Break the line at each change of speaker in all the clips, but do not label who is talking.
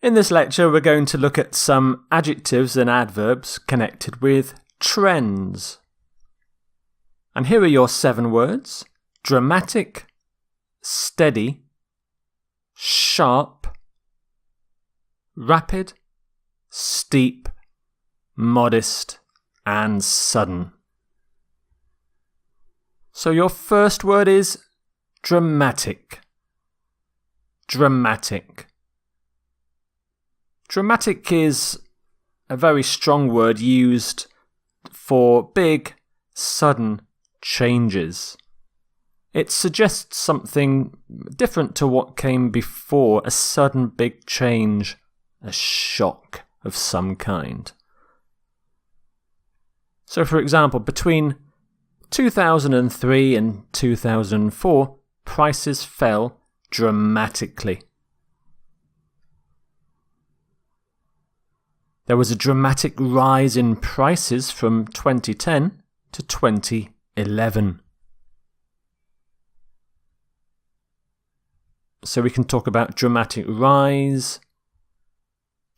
In this lecture, we're going to look at some adjectives and adverbs connected with trends. And here are your 7 words: dramatic, steady, sharp, rapid, steep, modest, and sudden. So your first word is dramatic. Dramatic. Dramatic is a very strong word used for big, sudden changes. It suggests something different to what came before, a sudden big change, a shock of some kind. So, for example, between 2003 and 2004, prices fell dramatically. There was a dramatic rise in prices from 2010 to 2011. So we can talk about dramatic rise,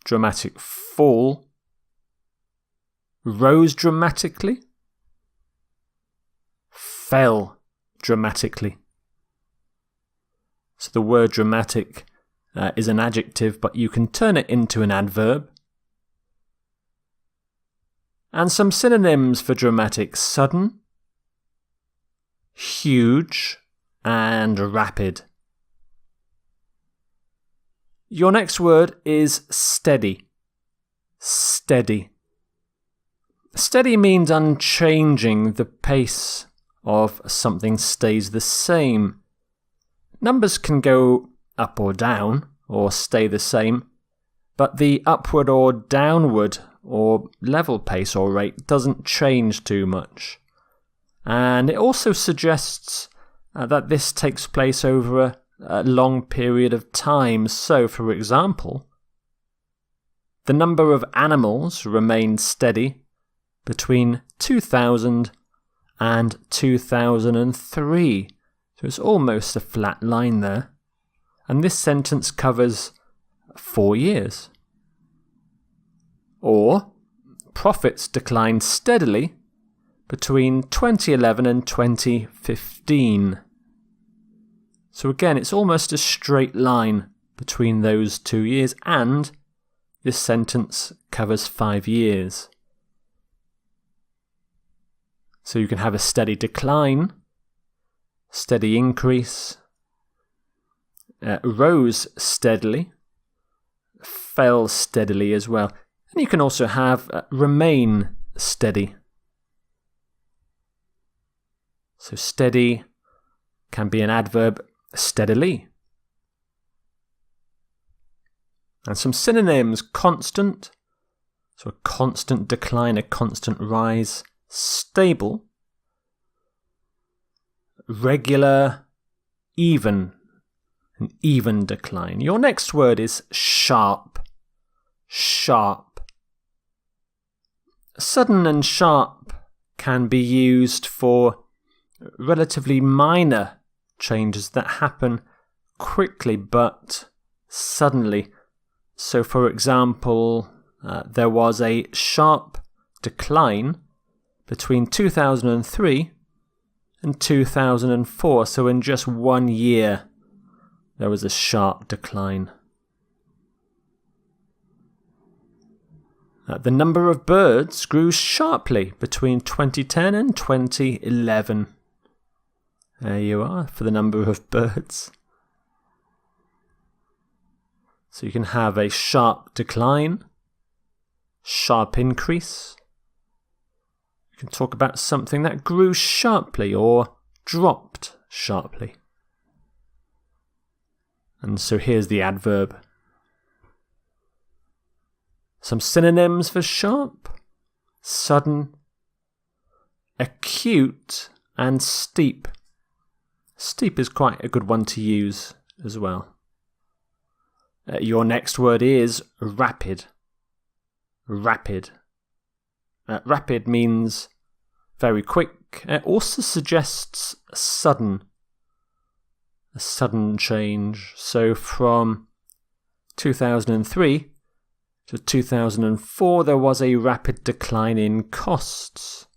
dramatic fall, rose dramatically, fell dramatically. So the word dramatic is an adjective, but you can turn it into an adverb. And some synonyms for dramatic: sudden, huge, and rapid. Your next word is steady. Steady. Steady means unchanging. The pace of something stays the same. Numbers can go up or down, or stay the same, but the upward or downward or level pace or rate doesn't change too much. And it also suggests that this takes place over a long period of time. So, for example, the number of animals remained steady between 2000 and 2003. So it's almost a flat line there. And this sentence covers 4 years. Or, profits declined steadily between 2011 and 2015. So again, it's almost a straight line between those 2 years, and this sentence covers 5 years. So you can have a steady decline, steady increase, rose steadily, fell steadily as well. And you can also have remain steady. So steady can be an adverb: steadily. And some synonyms: constant, so a constant decline, a constant rise; stable, regular, even, an even decline. Your next word is sharp. Sharp. Sudden and sharp can be used for relatively minor changes that happen quickly but suddenly. So, for example, there was a sharp decline between 2003 and 2004. So in just 1 year, there was a sharp decline. The number of birds grew sharply between 2010 and 2011. There you are for the number of birds. So you can have a sharp decline, sharp increase. You can talk about something that grew sharply or dropped sharply. And so here's the adverb. Some synonyms for sharp: sudden, acute, and steep. Steep is quite a good one to use as well. Your next word is rapid. Rapid. Rapid means very quick. It also suggests sudden. A sudden change. So from 2003 to 2004, there was a rapid decline in costs.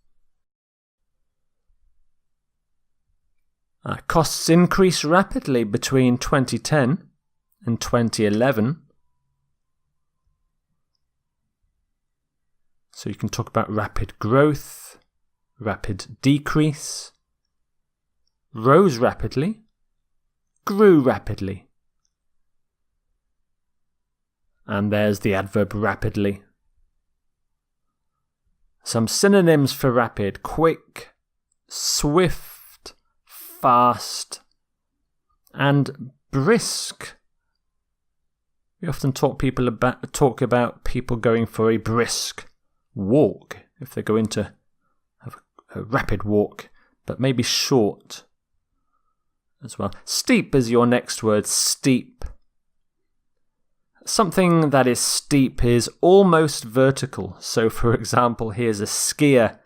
Costs increased rapidly between 2010 and 2011. So you can talk about rapid growth, rapid decrease, rose rapidly, grew rapidly. And there's the adverb rapidly. Some synonyms for rapid: quick, swift, fast, and brisk. We often talk about people going for a brisk walk, if they're going to have a rapid walk, but maybe short as well. Steep is your next word, steep. Something that is steep is almost vertical. So, for example, here's a skier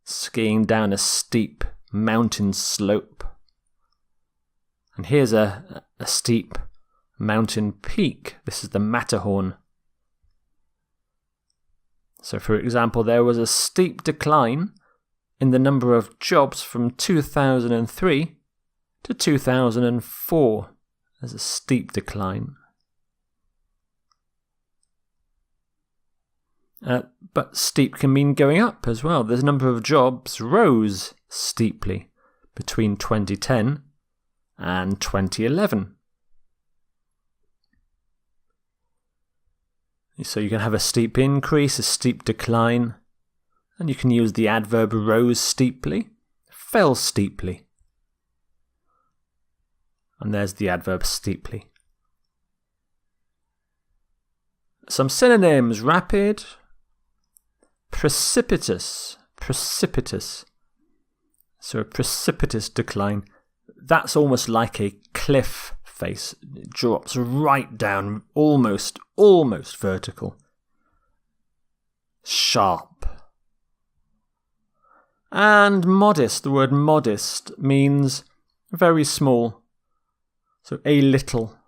skiing down a steep mountain slope. And here's a steep mountain peak. This is the Matterhorn. So, for example, there was a steep decline in the number of jobs from 2003 to 2004. There's a steep decline. But steep can mean going up as well. The number of jobs rose steeply between 2010 and 2011. So you can have a steep increase, a steep decline, and you can use the adverb rose steeply, fell steeply. And there's the adverb steeply. Some synonyms: rapid, precipitous. So a precipitous decline. That's almost like a cliff face. It drops right down, almost vertical. Sharp. And modest. The word modest means very small. So a little.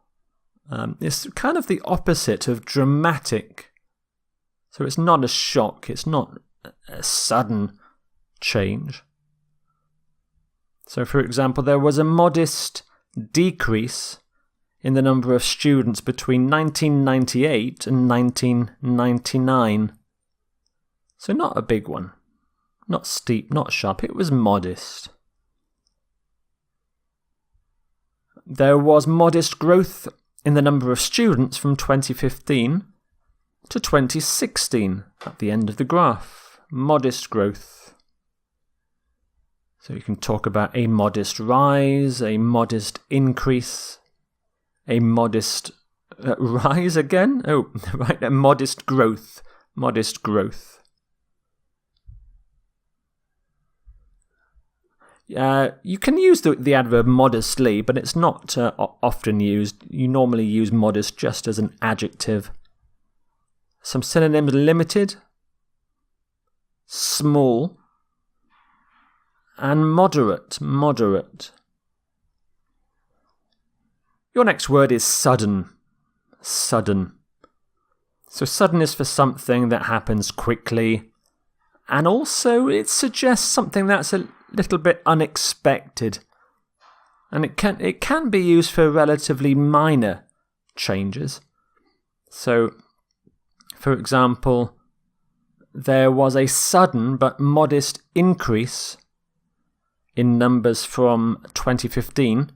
It's kind of the opposite of dramatic. So it's not a shock, it's not a sudden change. So, for example, there was a modest decrease in the number of students between 1998 and 1999. So not a big one, not steep, not sharp, it was modest. There was modest growth in the number of students from 2015 to 2016 at the end of the graph. Modest growth. So you can talk about a modest rise, a modest increase, a modest rise again. Oh, right, a modest growth. Modest growth. You can use the adverb modestly, but it's not often used. You normally use modest just as an adjective. Some synonyms: limited, small, and moderate. Your next word is sudden. Sudden. So sudden is for something that happens quickly, and also it suggests something that's a little bit unexpected. And it can be used for relatively minor changes. So, for example, there was a sudden but modest increase in numbers from 2015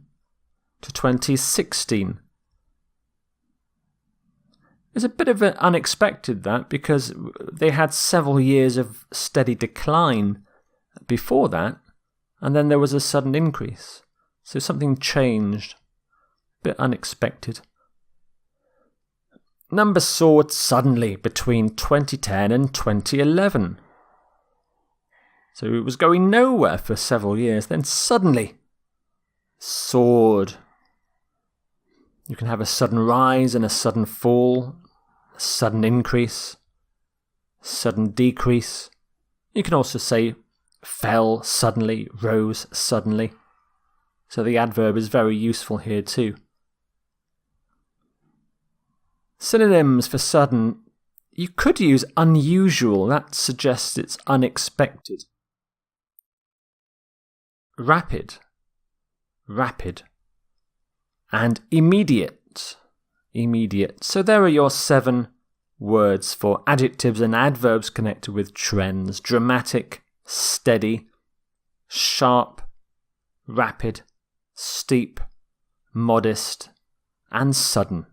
to 2016. It's a bit of an unexpected, that, because they had several years of steady decline before that, and then there was a sudden increase. So something changed. A bit unexpected. Numbers soared suddenly between 2010 and 2011. So it was going nowhere for several years, then suddenly soared. You can have a sudden rise and a sudden fall, a sudden increase, sudden decrease. You can also say fell suddenly, rose suddenly. So the adverb is very useful here too. Synonyms for sudden. You could use unusual. That suggests it's unexpected. Rapid. Rapid. And immediate. Immediate. So there are your 7 words for adjectives and adverbs connected with trends. Dramatic, steady, sharp, rapid, steep, modest, and sudden.